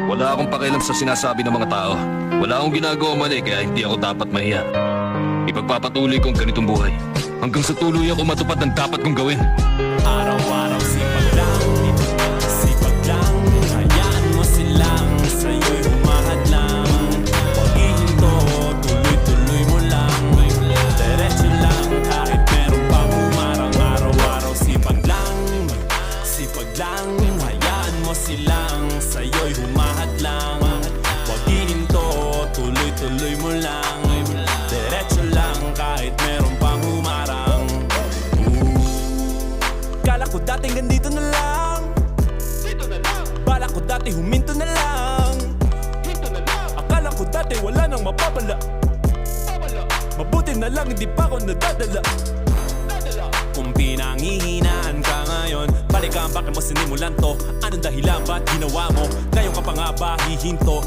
Wala akong pakialam sa sinasabi ng mga tao. Wala akong ginagawa mali kaya hindi ako dapat mahiya. Ipagpapatuloy ko ang ganitong buhay hanggang sa tuluyan ko matupad ang dapat kong gawin. Araw-araw sipag lang, hayaan mo silang sa'yo'y humahadlang. Huwag ihinto, tuloy-tuloy mo lang, diretso lang kahit meron pang humarang. Araw-araw sipag lang, hayaan mo silang sa'yo'y humahadlang. Huwag ihinto, tuloy-tuloy mo lang, diretso lang kahit meron pang humarang. Kala ko dati ganito na lang, bala ko dati huminto na lang, akala ko dati wala nang mapapala. Mabuti na lang hindi pa ako nadadala. Kung pinanghihinaan ka ngayon, balikan bakit mo sinimulan to? Anong dahilan ba't ginawa mo? Ngayon ka pa nga ba hihinto?